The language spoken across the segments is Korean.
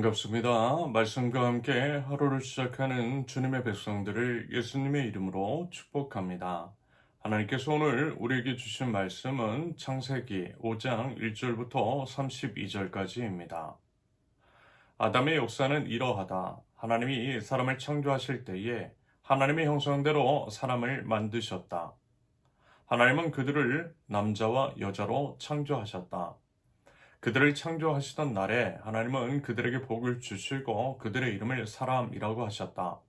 반갑습니다. 말씀과 함께 하루를 시작하는 주님의 백성들을 예수님의 이름으로 축복합니다. 하나님께서 오늘 우리에게 주신 말씀은 창세기 5장 1절부터 32절까지입니다. 아담의 역사는 이러하다. 하나님이 사람을 창조하실 때에 하나님의 형상대로 사람을 만드셨다. 하나님은 그들을 남자와 여자로 창조하셨다. 그들을 창조하시던 날에 하나님은 그들에게 복을 주시고 그들의 이름을 사람이라고 하셨다.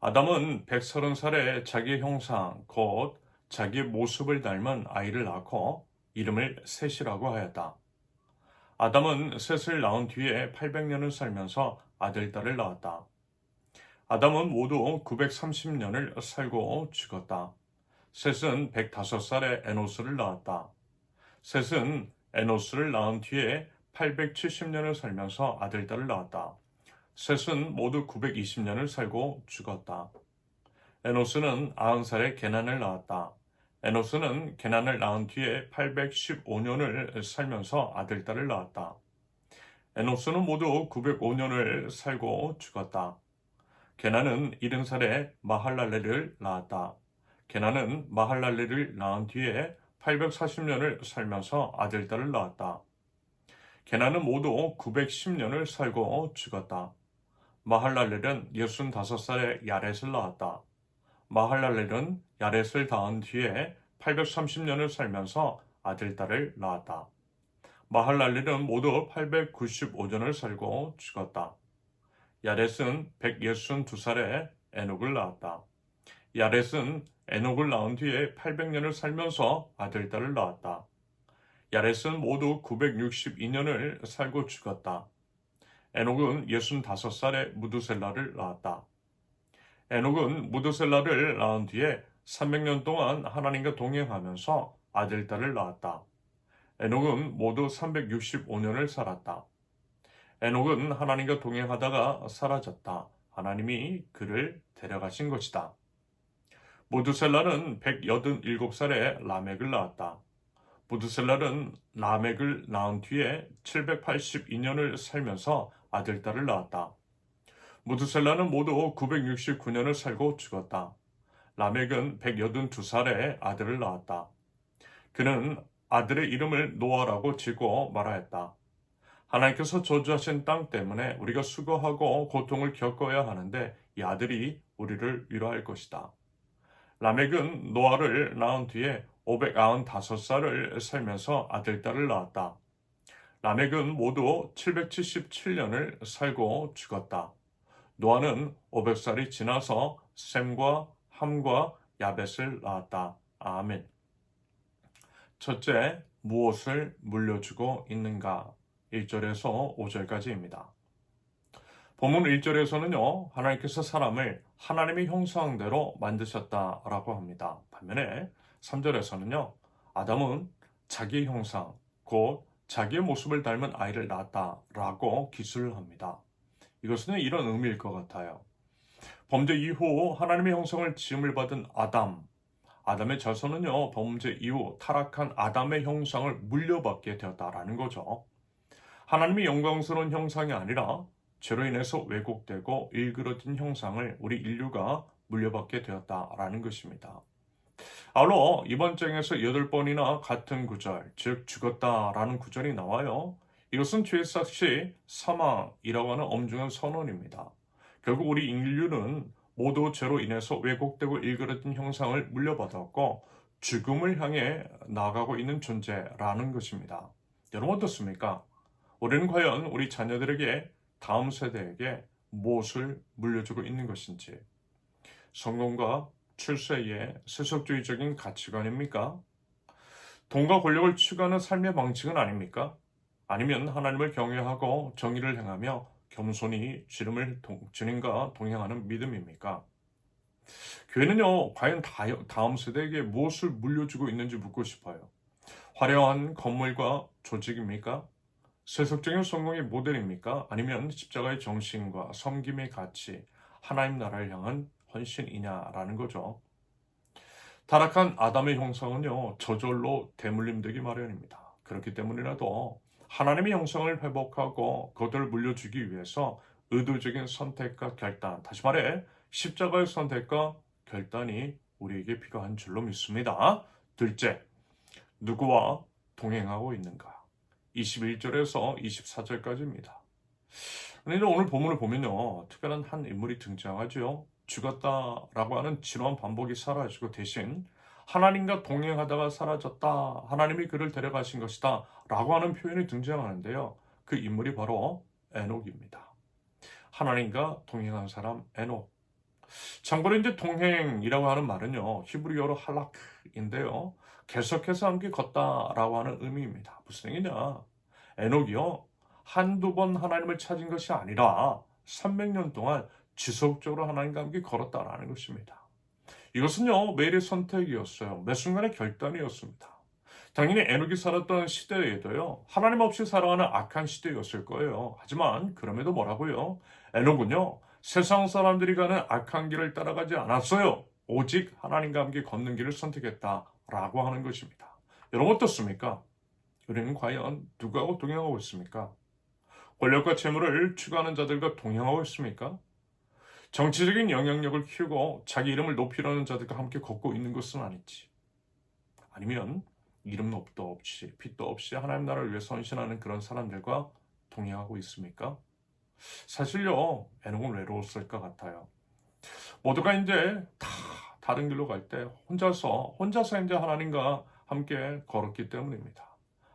아담은 130살에 자기의 형상, 곧 자기의 모습을 닮은 아이를 낳고 이름을 셋이라고 하였다. 아담은 셋을 낳은 뒤에 800년을 살면서 아들, 딸을 낳았다. 아담은 모두 930년을 살고 죽었다. 셋은 105살에 에노스를 낳았다. 셋은 에노스를 낳은 뒤에 870년을 살면서 아들, 딸을 낳았다. 셋은 모두 920년을 살고 죽었다. 에노스는 90살에 게난을 낳았다. 에노스는 게난을 낳은 뒤에 815년을 살면서 아들, 딸을 낳았다. 에노스는 모두 905년을 살고 죽었다. 게난은 70살에 마할랄레를 낳았다. 게난은 마할랄레를 낳은 뒤에 840년을 살면서 아들, 딸을 낳았다. 게난은 모두 910년을 살고 죽었다. 마할랄렐은 65살에 야렛을 낳았다. 마할랄렐은 야렛을 낳은 뒤에 830년을 살면서 아들, 딸을 낳았다. 마할랄렐은 모두 895년을 살고 죽었다. 야렛은 162살에 에녹을 낳았다. 야렛은 에녹을 낳은 뒤에 800년을 살면서 아들, 딸을 낳았다. 야렛은 모두 962년을 살고 죽었다. 에녹은 65살에 무드셀라를 낳았다. 에녹은 무드셀라를 낳은 뒤에 300년 동안 하나님과 동행하면서 아들, 딸을 낳았다. 에녹은 모두 365년을 살았다. 에녹은 하나님과 동행하다가 사라졌다. 하나님이 그를 데려가신 것이다. 무드셀라는 187살에 라멕을 낳았다. 무드셀라는 라멕을 낳은 뒤에 782년을 살면서 아들, 딸을 낳았다. 무드셀라는 모두 969년을 살고 죽었다. 라멕은 182살에 아들을 낳았다. 그는 아들의 이름을 노아라고 지고 말하였다. 하나님께서 저주하신 땅 때문에 우리가 수고하고 고통을 겪어야 하는데 이 아들이 우리를 위로할 것이다. 라멕은 노아를 낳은 뒤에 595살을 살면서 아들, 딸을 낳았다. 라멕은 모두 777년을 살고 죽었다. 노아는 500살이 지나서 셈과 함과 야벳을 낳았다. 아멘. 첫째, 무엇을 물려주고 있는가? 1절에서 5절까지입니다. 본문 1절에서는요, 하나님께서 사람을 하나님의 형상대로 만드셨다라고 합니다. 반면에 3절에서는요, 아담은 자기의 형상, 곧 자기의 모습을 닮은 아이를 낳았다라고 기술을 합니다. 이것은 이런 의미일 것 같아요. 범죄 이후 하나님의 형상을 지음을 받은 아담의 자손은요, 범죄 이후 타락한 아담의 형상을 물려받게 되었다라는 거죠. 하나님의 영광스러운 형상이 아니라 죄로 인해서 왜곡되고 일그러진 형상을 우리 인류가 물려받게 되었다라는 것입니다. 아울러 이번 장에서 8번이나 같은 구절, 즉 죽었다라는 구절이 나와요. 이것은 죄삭시 사망이라고 하는 엄중한 선언입니다. 결국 우리 인류는 모두 죄로 인해서 왜곡되고 일그러진 형상을 물려받았고 죽음을 향해 나아가고 있는 존재라는 것입니다. 여러분 어떻습니까? 우리는 과연 우리 자녀들에게 다음 세대에게 무엇을 물려주고 있는 것인지, 성공과 출세의 세속주의적인 가치관입니까? 돈과 권력을 추구하는 삶의 방식은 아닙니까? 아니면 하나님을 경외하고 정의를 행하며 겸손히 주님과 동행하는 믿음입니까? 교회는요, 과연 다음 세대에게 무엇을 물려주고 있는지 묻고 싶어요. 화려한 건물과 조직입니까? 세속적인 성공의 모델입니까? 아니면 십자가의 정신과 섬김의 가치, 하나님 나라를 향한 헌신이냐라는 거죠. 타락한 아담의 형상은요, 저절로 대물림되기 마련입니다. 그렇기 때문이라도 하나님의 형상을 회복하고 그것들을 물려주기 위해서 의도적인 선택과 결단, 다시 말해 십자가의 선택과 결단이 우리에게 필요한 줄로 믿습니다. 둘째, 누구와 동행하고 있는가? 21절에서 24절까지입니다. 그런데 오늘 본문을 보면요, 특별한 한 인물이 등장하죠. 죽었다라고 하는 지루한 반복이 사라지고 대신 하나님과 동행하다가 사라졌다, 하나님이 그를 데려가신 것이다 라고 하는 표현이 등장하는데요. 그 인물이 바로 에녹입니다. 하나님과 동행한 사람 에녹. 참고로 이제 동행이라고 하는 말은요, 히브리어로 할라크인데요, 계속해서 함께 걷다라고 하는 의미입니다. 무슨 얘기냐? 에녹이요, 한두 번 하나님을 찾은 것이 아니라 300년 동안 지속적으로 하나님과 함께 걸었다라는 것입니다. 이것은요, 매일의 선택이었어요. 매 순간의 결단이었습니다. 당연히 에녹이 살았던 시대에도요, 하나님 없이 살아가는 악한 시대였을 거예요. 하지만 그럼에도 뭐라고요? 에녹은요, 세상 사람들이 가는 악한 길을 따라가지 않았어요. 오직 하나님과 함께 걷는 길을 선택했다라고 하는 것입니다. 여러분 어떻습니까? 우리는 과연 누구하고 동행하고 있습니까? 권력과 재물을 추구하는 자들과 동행하고 있습니까? 정치적인 영향력을 키우고 자기 이름을 높이려는 자들과 함께 걷고 있는 것은 아닌지, 아니면 이름도 없이 빛도 없이 하나님 나라를 위해 헌신하는 그런 사람들과 동행하고 있습니까? 사실요, 에녹은 외로웠을 것 같아요. 모두가 이제 다 다른 길로 갈 때 혼자서 이제 하나님과 함께 걸었기 때문입니다.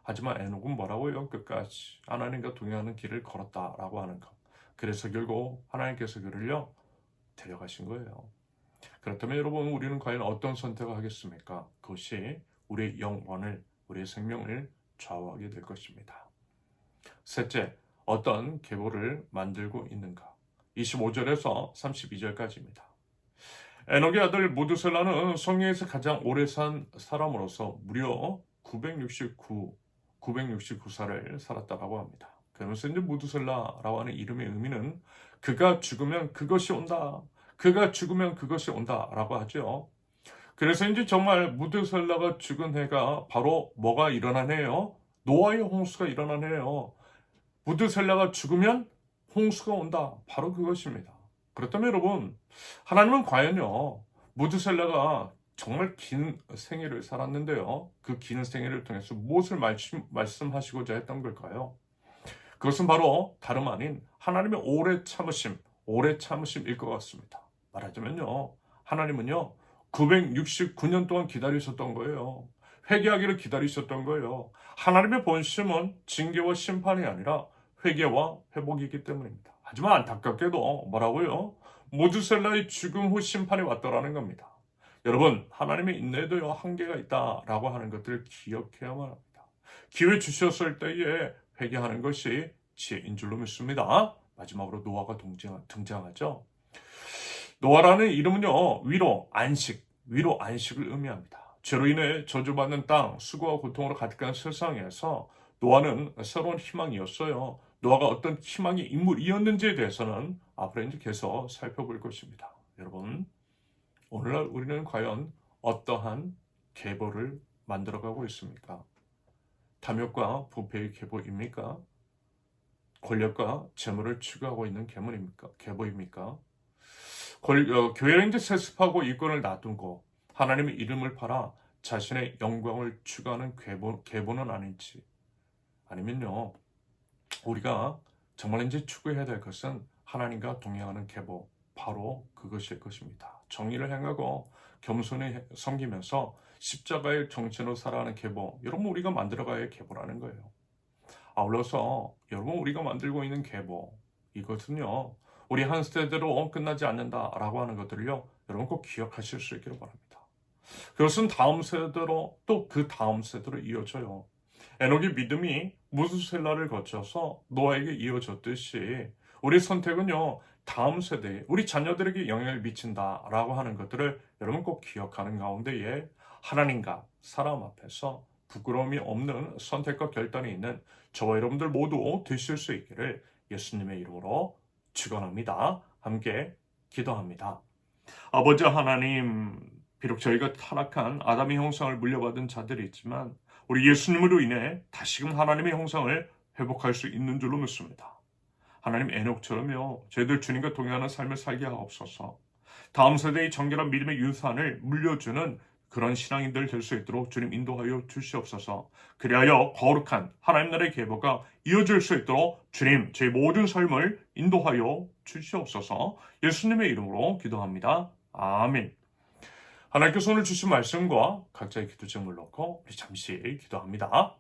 하지만 에녹은 뭐라고요? 끝까지 하나님과 동행하는 길을 걸었다라고 하는 것. 그래서 결국 하나님께서 그를요, 데려가신 거예요. 그렇다면 여러분, 우리는 과연 어떤 선택을 하겠습니까? 그것이 우리의 영혼을, 우리의 생명을 좌우하게 될 것입니다. 셋째, 어떤 계보를 만들고 있는가? 25절에서 32절까지입니다. 에녹의 아들 무드셀라는 성경에서 가장 오래 산 사람으로서 무려 969살을 살았다고 합니다. 그러면서 이제 무드셀라라고 하는 이름의 의미는 그가 죽으면 그것이 온다. 그가 죽으면 그것이 온다라고 하죠. 그래서 이제 정말 무드셀라가 죽은 해가 바로 뭐가 일어난 해요? 노아의 홍수가 일어난 해요. 무드셀라가 죽으면 홍수가 온다. 바로 그것입니다. 그렇다면 여러분, 하나님은 과연요, 무드셀라가 정말 긴 생애를 살았는데요, 그 긴 생애를 통해서 무엇을 말씀하시고자 했던 걸까요? 그것은 바로 다름 아닌 하나님의 오래 참으심일 것 같습니다. 말하자면요, 하나님은요, 969년 동안 기다리셨던 거예요. 회개하기를 기다리셨던 거예요. 하나님의 본심은 징계와 심판이 아니라 회개와 회복이기 때문입니다. 하지만 안타깝게도 뭐라고요? 모두셀라의 죽음 후 심판이 왔더라는 겁니다. 여러분, 하나님의 인내에도요, 한계가 있다라고 하는 것들을 기억해야만 합니다. 기회 주셨을 때에 회개하는 것이 지혜인 줄로 믿습니다. 마지막으로 노아가 등장하죠. 노아라는 이름은요, 위로, 안식을 의미합니다. 죄로 인해 저주받는 땅, 수고와 고통으로 가득한 세상에서 노아는 새로운 희망이었어요. 노아가 어떤 희망의 인물이었는지에 대해서는 앞으로 이제 계속 살펴볼 것입니다. 여러분, 오늘날 우리는 과연 어떠한 계보를 만들어가고 있습니까? 탐욕과 부패의 계보입니까? 권력과 재물을 추구하고 있는 계보입니까? 교회를 이제 세습하고 이권을 놔두고 하나님의 이름을 팔아 자신의 영광을 추구하는 계보는 아닌지, 아니면요, 우리가 정말 이제 추구해야 될 것은 하나님과 동행하는 계보, 바로 그것일 것입니다. 정의를 행하고 겸손히 섬기면서 십자가의 정체로 살아가는 계보, 여러분 우리가 만들어가야 할 계보라는 거예요. 아울러서 여러분 우리가 만들고 있는 계보, 이것은요, 우리 한 세대로 끝나지 않는다라고 하는 것들을요, 여러분 꼭 기억하실 수 있기를 바랍니다. 그것은 다음 세대로, 또 그 다음 세대로 이어져요. 에녹의 믿음이 무드셀라를 거쳐서 노아에게 이어졌듯이 우리 선택은요, 다음 세대에 우리 자녀들에게 영향을 미친다라고 하는 것들을 여러분 꼭 기억하는 가운데에 하나님과 사람 앞에서 부끄러움이 없는 선택과 결단이 있는 저와 여러분들 모두 되실 수 있기를 예수님의 이름으로 축원합니다. 함께 기도합니다. 아버지 하나님, 비록 저희가 타락한 아담의 형상을 물려받은 자들이 있지만 우리 예수님으로 인해 다시금 하나님의 형상을 회복할 수 있는 줄로 믿습니다. 하나님 에녹처럼요, 저희들 주님과 동행하는 삶을 살게 하옵소서. 다음 세대의 정결한 믿음의 유산을 물려주는 그런 신앙인들 될 수 있도록 주님 인도하여 주시옵소서. 그리하여 거룩한 하나님 나라의 계보가 이어질 수 있도록 주님 제 모든 삶을 인도하여 주시옵소서. 예수님의 이름으로 기도합니다. 아멘. 하나님께서 오늘 주신 말씀과 각자의 기도 제목을 놓고 우리 잠시 기도합니다.